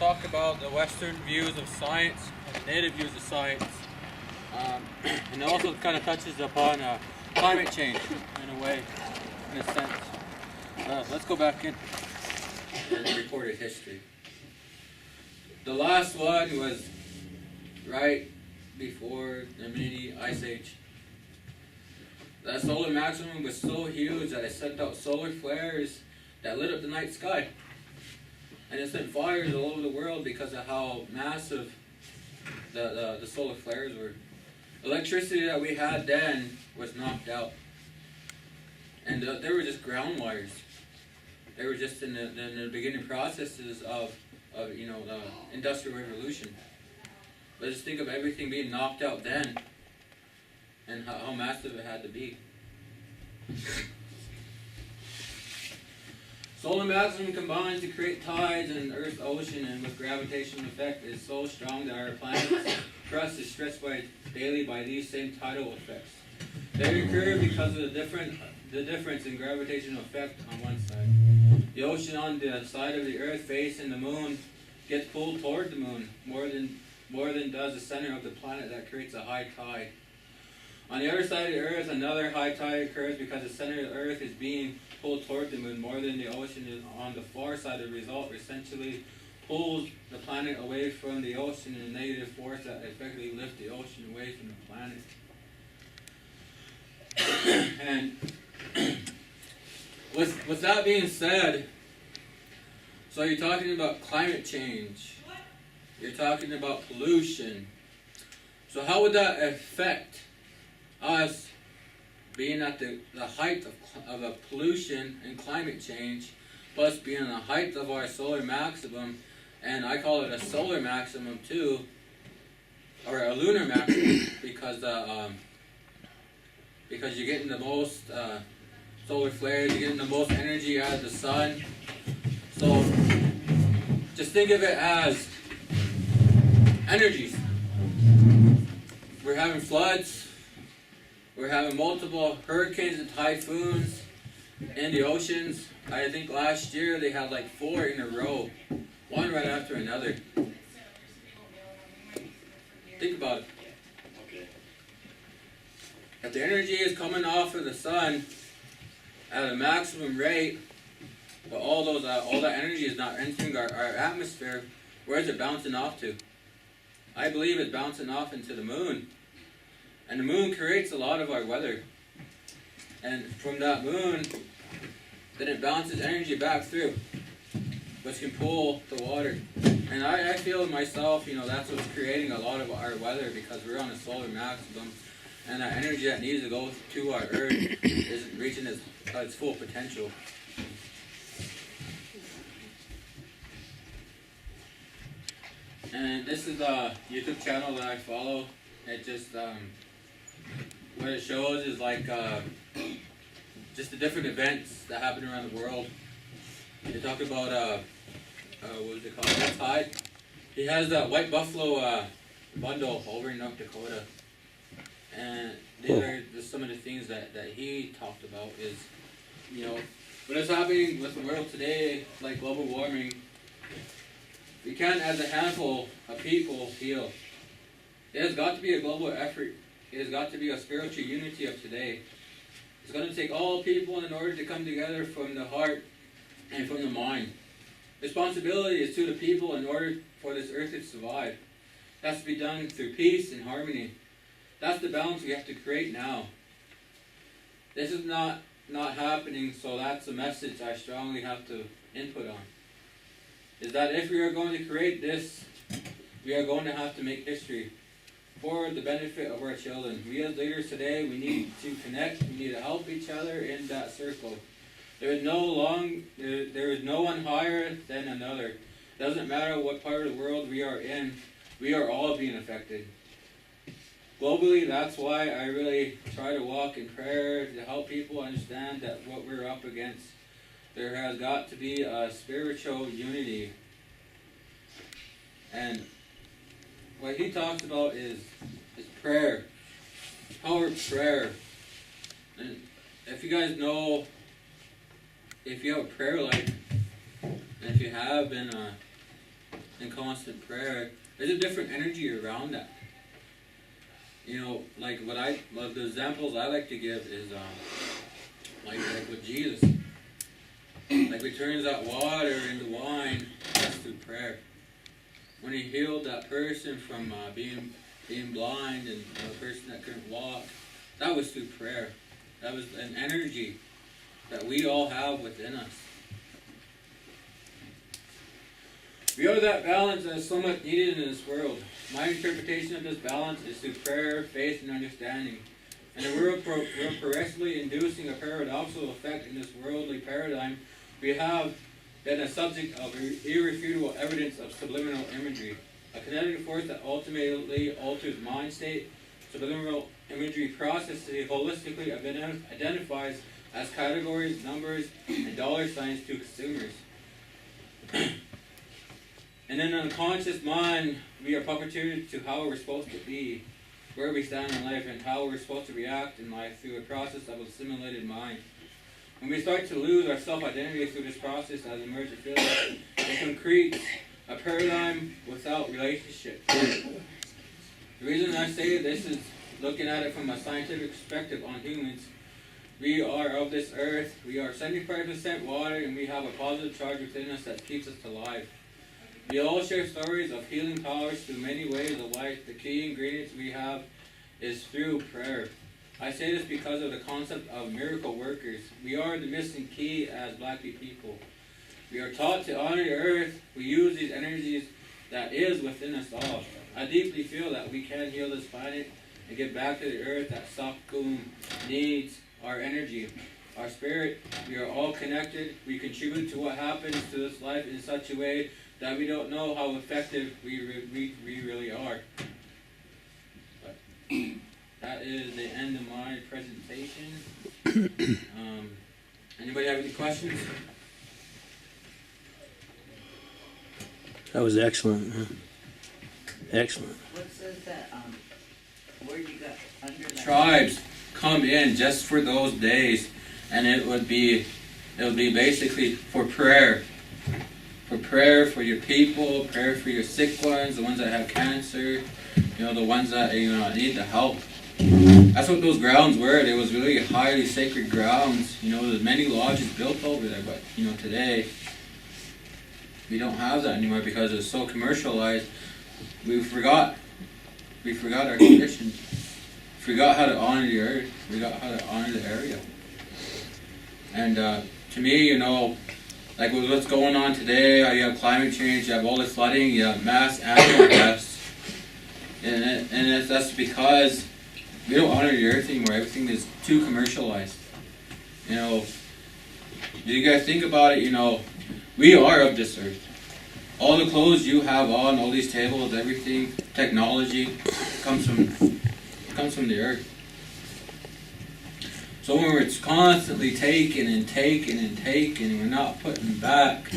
talk about the Western views of science and the native views of science. And it also kind of touches upon climate change in a way, in a sense. Let's go back in recorded history. The last one was right before the mini ice age. That solar maximum was so huge that it sent out solar flares that lit up the night sky. And it sent fires all over the world because of how massive the solar flares were. Electricity that we had then was knocked out. And they were just ground wires. They were just in the beginning processes of the Industrial Revolution. But just think of everything being knocked out then and how massive it had to be. Solar maximum combines to create tides in the Earth's ocean, and with gravitational effect is so strong that our planet's crust is stretched daily by these same tidal effects. They occur because of the difference in gravitational effect on one side. The ocean on the side of the Earth facing the moon gets pulled toward the moon more than does the center of the planet. That creates a high tide. On the other side of the Earth, another high tide occurs because the center of the Earth is being pulled toward the moon more than the ocean is on the far side. The result essentially pulls the planet away from the ocean in a negative force that effectively lifts the ocean away from the planet. And with that being said, so you're talking about climate change, you're talking about pollution. So how would that affect us being at the height of a pollution and climate change, plus being on the height of our solar maximum, and I call it a solar maximum too, or a lunar maximum, because you're getting the most solar flares, you're getting the most energy out of the sun. So just think of it as energies. We're having floods. We're having multiple hurricanes and typhoons in the oceans. I think last year they had like 4 in a row, one right after another. Think about it. If the energy is coming off of the sun at a maximum rate, but all that energy is not entering our atmosphere, where is it bouncing off to? I believe it's bouncing off into the moon. And the moon creates a lot of our weather. And from that moon, then it bounces energy back through, which can pull the water. And I feel myself, that's what's creating a lot of our weather, because we're on a solar maximum. And that energy that needs to go to our Earth isn't reaching its full potential. And this is a YouTube channel that I follow. It just, what it shows is like just the different events that happen around the world. They talk about, what is it called, Red Tide. He has that white buffalo bundle over in North Dakota. And these are just some of the things that he talked about is, what is happening with the world today, like global warming. We can't, as a handful of people, heal. It has got to be a global effort. It has got to be a spiritual unity of today. It's going to take all people in order to come together from the heart and from the mind. Responsibility is to the people in order for this earth to survive. It has to be done through peace and harmony. That's the balance we have to create now. This is not happening, so that's a message I strongly have to input on. Is that if we are going to create this, we are going to have to make history for the benefit of our children. We as leaders today, we need to connect, we need to help each other in that circle. There is no one higher than another. It doesn't matter what part of the world we are in, we are all being affected. Globally, that's why I really try to walk in prayer to help people understand that what we're up against. There has got to be a spiritual unity. And what he talks about is prayer. Power of prayer. And if you guys know, if you have a prayer life, and if you have been and constant prayer, there's a different energy around that. You know, like the examples I like to give is like with Jesus. Like he turns that water into wine, that's through prayer. When he healed that person from being blind and a person that couldn't walk, that was through prayer. That was an energy that we all have within us. We are that balance that is so much needed in this world. My interpretation of this balance is through prayer, faith, and understanding. And we're progressively inducing a paradoxical effect in this worldly paradigm. We have been a subject of irrefutable evidence of subliminal imagery, a kinetic force that ultimately alters mind state. Subliminal imagery processes holistically identifies as categories, numbers, and dollar signs to consumers. And in an unconscious mind, we are puppeteered to how we're supposed to be, where we stand in life, and how we're supposed to react in life through a process of a simulated mind. When we start to lose our self-identity through this process as emergent feelings, it can create a paradigm without relationship. The reason I say this is looking at it from a scientific perspective on humans. We are of this earth, we are 75% water, and we have a positive charge within us that keeps us alive. We all share stories of healing powers through many ways of life. The key ingredients we have is through prayer. I say this because of the concept of miracle workers. We are the missing key as Blackfeet people. We are taught to honor the earth. We use these energies that is within us all. I deeply feel that we can heal this planet and get back to the earth that Sakum needs our energy. Our spirit, we are all connected. We contribute to what happens to this life in such a way that we don't know how effective we really are. But that is the end of my presentation. Anybody have any questions? That was excellent. Huh? Excellent. What says that, where you got under that? Tribes come in just for those days, and it would be basically for prayer. For prayer for your people, prayer for your sick ones, the ones that have cancer, the ones that need the help. That's what those grounds were. They was really highly sacred grounds. There's many lodges built over there, but today we don't have that anymore because it's so commercialized. We forgot our traditions. Forgot how to honor the earth. Forgot how to honor the area. And to me, like with what's going on today, you have climate change, you have all this flooding, you have mass animal deaths, and that's because we don't honor the earth anymore. Everything is too commercialized. You guys think about it, we are of this earth. All the clothes you have on, all these tables, everything, technology, comes from the earth. So when we're constantly taking and we're not putting back,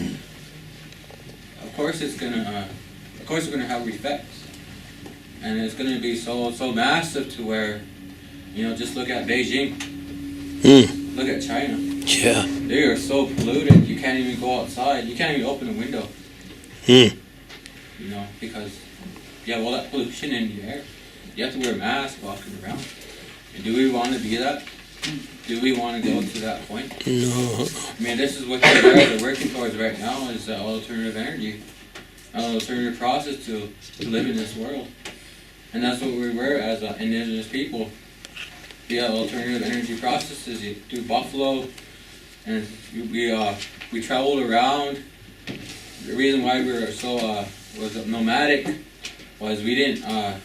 of course it's gonna have effects, and it's gonna be so massive to where, just look at Beijing, look at China. Yeah. They are so polluted. You can't even go outside. You can't even open a window. Because you have all that pollution in the air. You have to wear a mask walking around. And do we want to be that? Do we want to go to that point? No. I mean, this is what you guys are working towards right now, is alternative energy, alternative process to live in this world. And that's what we were as indigenous people. We have alternative energy processes. You do buffalo, and we traveled around. The reason why we were so was nomadic was we didn't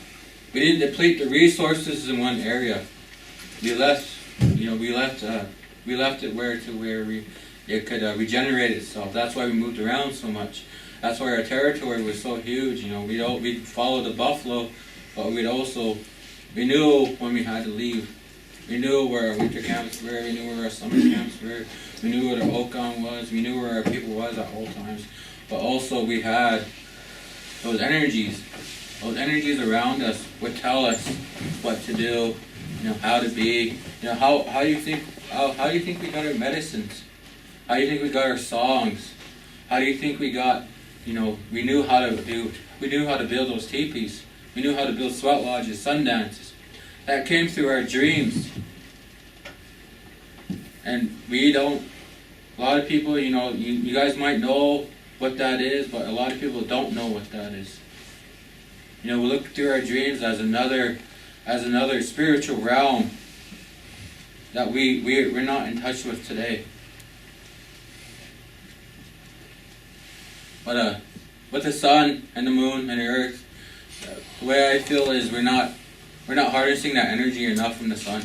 deplete the resources in one area. We left it where it could regenerate itself. That's why we moved around so much. That's why our territory was so huge. We'd follow the buffalo, but we knew when we had to leave. We knew where our winter camps were. We knew where our summer camps were. We knew where our Okon was. We knew where our people was at all times. But also we had those energies. Those energies around us would tell us what to do, how to be. How do you think we got our medicines? How do you think we got our songs? How do you think we got You know, we knew how to build those teepees. We knew how to build sweat lodges, sun dances. That came through our dreams. And we don't, a lot of people, you know, you guys might know what that is, but a lot of people don't know what that is. You know, we look through our dreams as another spiritual realm that we're not in touch with today. But with the sun and the moon and the earth, the way I feel is we're not harnessing that energy enough from the sun.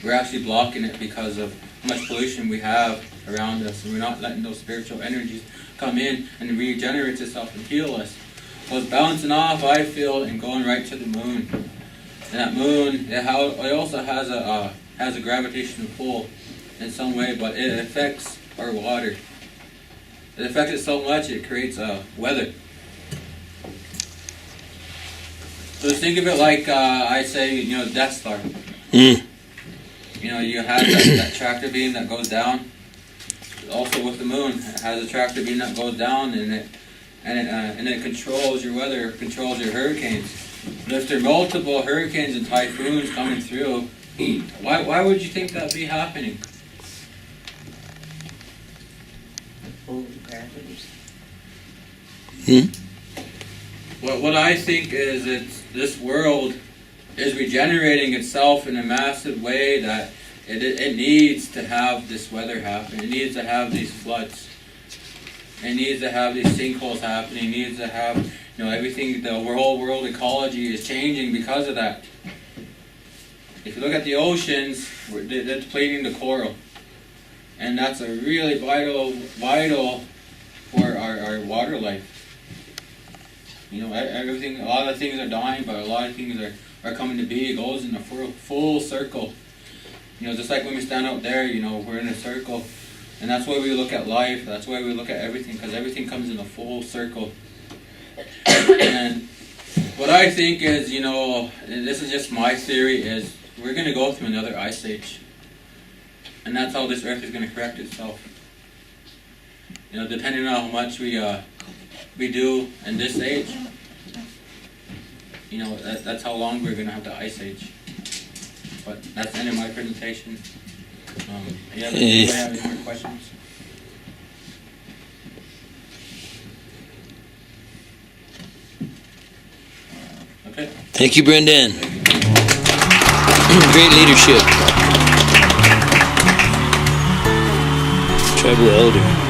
We're actually blocking it because of how much pollution we have around us, and we're not letting those spiritual energies come in and regenerate itself and heal us. So it's bouncing off, I feel, and going right to the moon. And that moon, it also has a gravitational pull in some way, but it affects our water. It affects it so much it creates weather. So just think of it like I say, you know, Death Star. Mm. You know, you have that tractor beam that goes down. Also with the moon, it has a tractor beam that goes down, and it controls your weather, controls your hurricanes. But if there are multiple hurricanes and typhoons coming through, why would you think that'd be happening? Hmm? What I think is this world is regenerating itself in a massive way that it needs to have this weather happen. It needs to have these floods. It needs to have these sinkholes happening. It needs to have, you know, everything, the whole world ecology is changing because of that. If you look at the oceans, they're depleting the coral. And that's a really vital for our water life. You know, everything, a lot of things are dying, but a lot of things are coming to be. It goes in a full circle. You know, just like when we stand out there, you know, we're in a circle. And that's why we look at life, that's why we look at everything, because everything comes in a full circle. And what I think is, you know, and this is just my theory, is we're going to go through another ice age. And that's how this earth is going to correct itself. You know, depending on how much we do in this age, you know, that's how long we're going to have the ice age. But that's the end of my presentation. Anybody have any more questions? Okay. Thank you, Brendan. Great leadership. Tribal elder.